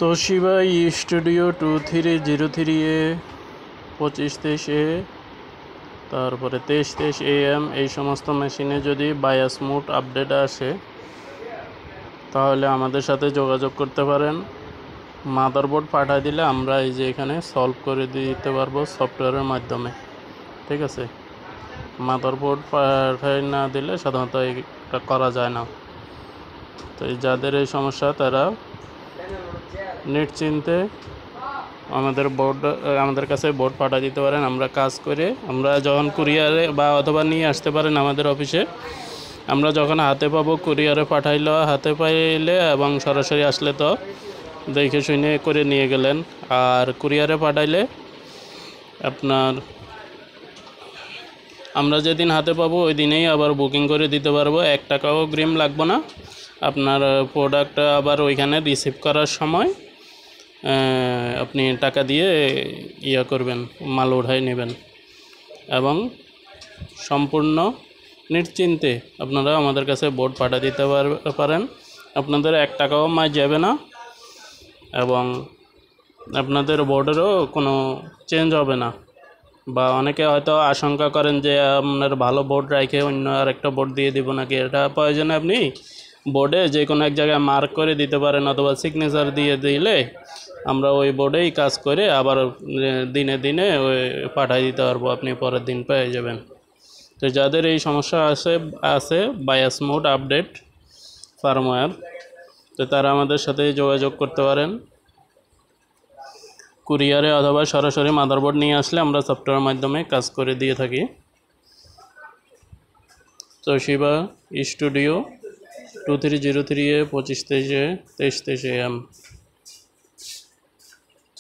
Toshiba studio 2303A 2523A তারপরে 2323AM এই সমস্ত মেশিনে যদি বায়াস মোড আপডেট আসে তাহলে আমাদের সাথে যোগাযোগ করতে পারেন। মাদারবোর্ড পাঠিয়ে দিলে আমরা এই যে এখানে সলভ করে দিতে পারবো সফটওয়্যারের মাধ্যমে। ঠিক আছে, মাদারবোর্ড পাঠিয়ে না দিলে সাধারণত এটা করা যায় না। তো যাদের এই সমস্যা তারা নিশ্চিন্তে আমাদের কাছে বোর্ড পাঠিয়ে দিতে পারেন। আমরা কাজ করে আমরা যখন কুরিয়ারে বা অথবা নিয়ে আসতে পারেন আমাদের অফিসে, আমরা যখন হাতে পাবো কুরিয়ারে পাঠাইলে হাতে পাইলে এবং সরাসরি আসলে তো দেখে শুনে করে নিয়ে গেলেন। আর কুরিয়ারে পাঠাইলে আপনার আমরা যেদিন হাতে পাবো ওই দিনেই আবার বুকিং করে দিতে পারবো, 1 টাকাও অগ্রিম লাগবে না। আপনার প্রোডাক্ট আবার ওইখানে রিসিভ করার সময় আপনি টাকা দিয়ে করবেন, মাল উঠাই নেবেন এবং সম্পূর্ণ নিশ্চিন্তে আপনারা আমাদের কাছে বোর্ড পাঠিয়ে দিতে পারেন। আপনাদের 1 টাকাও মার যাবে না এবং আপনাদের বোর্ডেরও কোনো চেঞ্জ হবে না। বা অনেকে হয়তো আশঙ্কা করেন যে আপনার ভালো বোর্ড রেখে অন্য আরেকটা বোর্ড দিয়ে দিব নাকি, এটা প্রয়োজনে আপনি বোর্ডে যে কোনো এক জায়গায় মার্ক করে দিতে পারেন অথবা সিগনেচার দিয়ে দিলে আমরা ওই বোর্ডেই কাজ করে আবার দিনে দিনে ওই পাঠিয়ে দিতে পারবো, আপনি পরের দিন পেয়ে যাবেন। তো যাদের এই সমস্যা আছে বায়াস মোড আপডেট ফার্মওয়্যার, তো তারা আমাদের সাথে যোগাযোগ করতে পারেন। কুরিয়ারে অথবা সরাসরি মাদারবোর্ড নিয়ে আসলে আমরা সফটওয়্যারের মাধ্যমে কাজ করে দিয়ে থাকি। Toshiba studio 2303A 2523AM